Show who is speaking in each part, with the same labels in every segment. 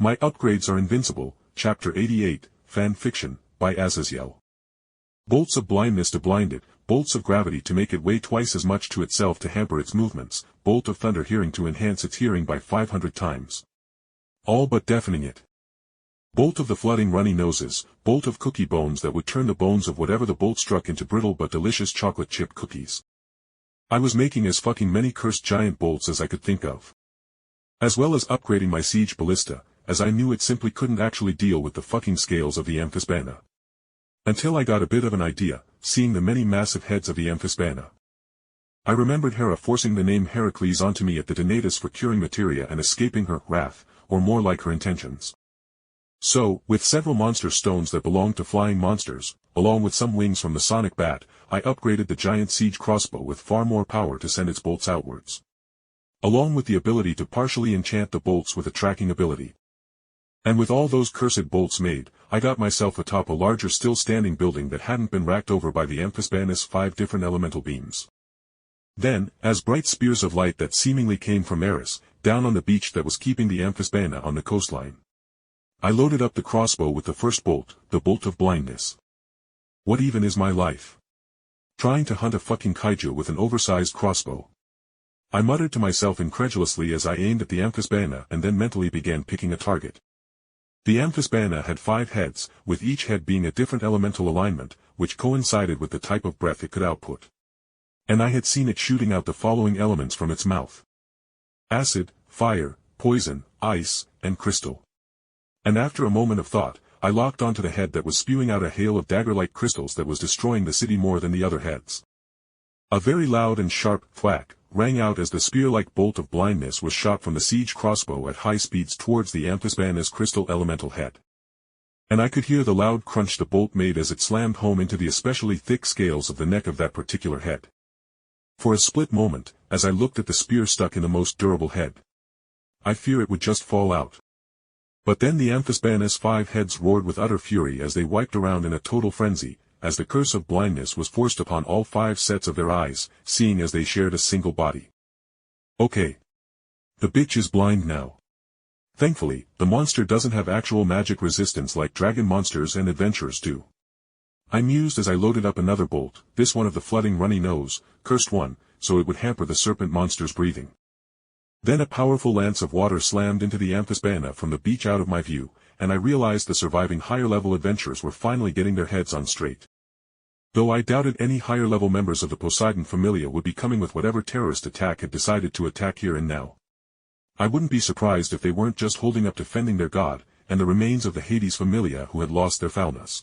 Speaker 1: My upgrades are Invincible, Chapter 88, Fan Fiction, by Azazyel. Bolts of blindness to blind it, bolts of gravity to make it weigh twice as much to itself to hamper its movements, bolt of thunder hearing to enhance its hearing by 500 times. All but deafening it. Bolt of the flooding runny noses, bolt of cookie bones that would turn the bones of whatever the bolt struck into brittle but delicious chocolate chip cookies. I was making as fucking many cursed giant bolts as I could think of. As well as upgrading my siege ballista, as I knew it simply couldn't actually deal with the fucking scales of the amphisbaena. Until I got a bit of an idea, seeing the many massive heads of the amphisbaena. I remembered Hera forcing the name Heracles onto me at the Donatus for curing materia and escaping her wrath, or more like her intentions. So, with several monster stones that belonged to flying monsters, along with some wings from the sonic bat, I upgraded the giant siege crossbow with far more power to send its bolts outwards. Along with the ability to partially enchant the bolts with a tracking ability. And with all those cursed bolts made, I got myself atop a larger still standing building that hadn't been racked over by the amphisbaena's 5 different elemental beams. Then, as bright spears of light that seemingly came from Eris, down on the beach that was keeping the amphisbaena on the coastline. I loaded up the crossbow with the first bolt, the bolt of blindness. What even is my life? Trying to hunt a fucking kaiju with an oversized crossbow. I muttered to myself incredulously as I aimed at the amphisbaena and then mentally began picking a target. The amphisbaena had 5 heads, with each head being a different elemental alignment, which coincided with the type of breath it could output. And I had seen it shooting out the following elements from its mouth: acid, fire, poison, ice, and crystal. And after a moment of thought, I locked onto the head that was spewing out a hail of dagger-like crystals that was destroying the city more than the other heads. A very loud and sharp thwack rang out as the spear-like bolt of blindness was shot from the siege crossbow at high speeds towards the amphisbaena's crystal elemental head. And I could hear the loud crunch the bolt made as it slammed home into the especially thick scales of the neck of that particular head. For a split moment, as I looked at the spear stuck in the most durable head, I fear it would just fall out. But then the amphisbaena's 5 heads roared with utter fury as they wiped around in a total frenzy, as the curse of blindness was forced upon all 5 sets of their eyes, seeing as they shared a single body. Okay. The bitch is blind now. Thankfully, the monster doesn't have actual magic resistance like dragon monsters and adventurers do. I mused as I loaded up another bolt, this one of the flooding runny nose, cursed one, so it would hamper the serpent monster's breathing. Then a powerful lance of water slammed into the amphisbaena from the beach out of my view, and I realized the surviving higher-level adventurers were finally getting their heads on straight. Though I doubted any higher-level members of the Poseidon Familia would be coming with whatever terrorist attack had decided to attack here and now. I wouldn't be surprised if they weren't just holding up defending their god, and the remains of the Hades Familia who had lost their foulness.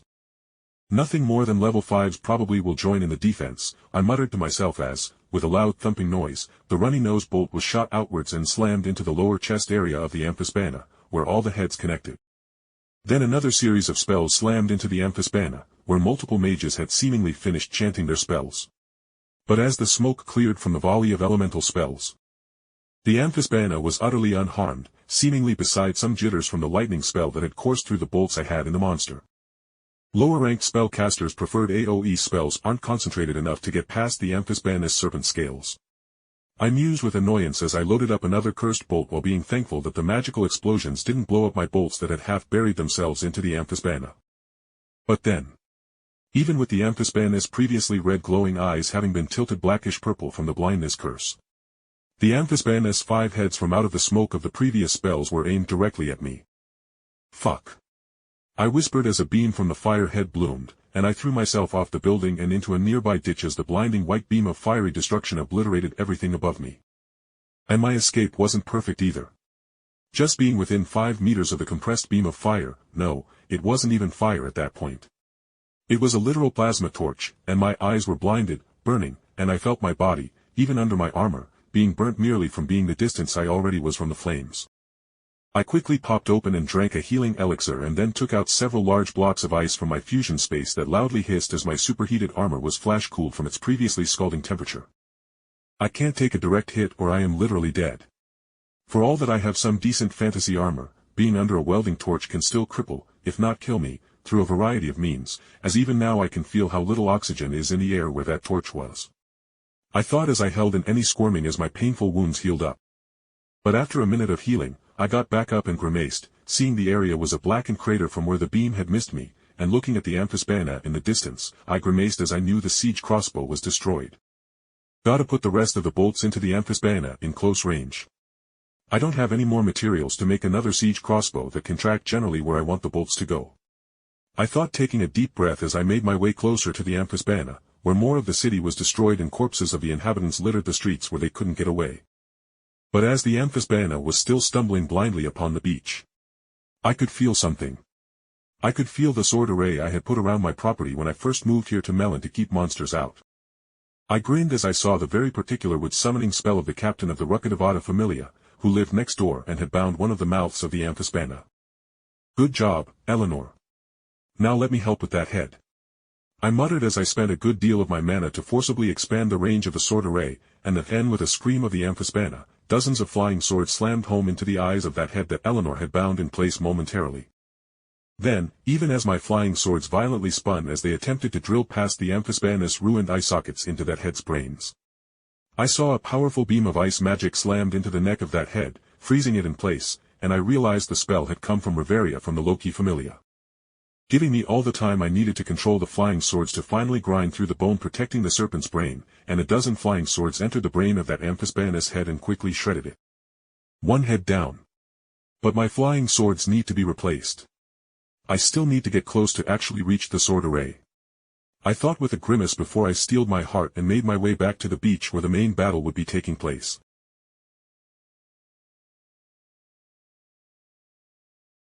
Speaker 1: Nothing more than level 5s probably will join in the defense, I muttered to myself as, with a loud thumping noise, the runny nose bolt was shot outwards and slammed into the lower chest area of the amphisbaena, where all the heads connected. Then another series of spells slammed into the amphisbaena, where multiple mages had seemingly finished chanting their spells. But as the smoke cleared from the volley of elemental spells, the amphisbaena was utterly unharmed, seemingly beside some jitters from the lightning spell that had coursed through the bolts I had in the monster. Lower-ranked spellcasters' preferred AoE spells aren't concentrated enough to get past the amphisbaena's serpent scales. I mused with annoyance as I loaded up another cursed bolt while being thankful that the magical explosions didn't blow up my bolts that had half buried themselves into the amphisbaena. But then, even with the amphisbaena's previously red glowing eyes having been tilted blackish purple from the blindness curse, the amphisbaena's 5 heads from out of the smoke of the previous spells were aimed directly at me. Fuck. I whispered as a beam from the fire head bloomed, and I threw myself off the building and into a nearby ditch as the blinding white beam of fiery destruction obliterated everything above me. And my escape wasn't perfect either. Just being within 5 meters of the compressed beam of fire, no, it wasn't even fire at that point. It was a literal plasma torch, and my eyes were blinded, burning, and I felt my body, even under my armor, being burnt merely from being the distance I already was from the flames. I quickly popped open and drank a healing elixir and then took out several large blocks of ice from my fusion space that loudly hissed as my superheated armor was flash-cooled from its previously scalding temperature. I can't take a direct hit or I am literally dead. For all that I have some decent fantasy armor, being under a welding torch can still cripple, if not kill me, through a variety of means, as even now I can feel how little oxygen is in the air where that torch was. I thought as I held in any squirming as my painful wounds healed up. But after a minute of healing, I got back up and grimaced, seeing the area was a blackened crater from where the beam had missed me, and looking at the amphisbaena in the distance, I grimaced as I knew the siege crossbow was destroyed. Gotta put the rest of the bolts into the amphisbaena in close range. I don't have any more materials to make another siege crossbow that can track generally where I want the bolts to go. I thought, taking a deep breath as I made my way closer to the amphisbaena, where more of the city was destroyed and corpses of the inhabitants littered the streets where they couldn't get away. But as the amphisbaena was still stumbling blindly upon the beach, I could feel something. I could feel the sword array I had put around my property when I first moved here to Melon to keep monsters out. I grinned as I saw the very particular wood-summoning spell of the captain of the Ruckadavada Familia, who lived next door and had bound one of the mouths of the amphisbaena. Good job, Eleanor. Now let me help with that head. I muttered as I spent a good deal of my mana to forcibly expand the range of the sword array, and then with a scream of the amphisbaena, dozens of flying swords slammed home into the eyes of that head that Eleanor had bound in place momentarily. Then, even as my flying swords violently spun as they attempted to drill past the amphisbaena's ruined eye sockets into that head's brains, I saw a powerful beam of ice magic slammed into the neck of that head, freezing it in place, and I realized the spell had come from Riveria from the Loki Familia, giving me all the time I needed to control the flying swords to finally grind through the bone protecting the serpent's brain, and a dozen flying swords entered the brain of that amphisbaena's head and quickly shredded it. One head down. But my flying swords need to be replaced. I still need to get close to actually reach the sword array. I thought with a grimace before I steeled my heart and made my way back to the beach where the main battle would be taking place.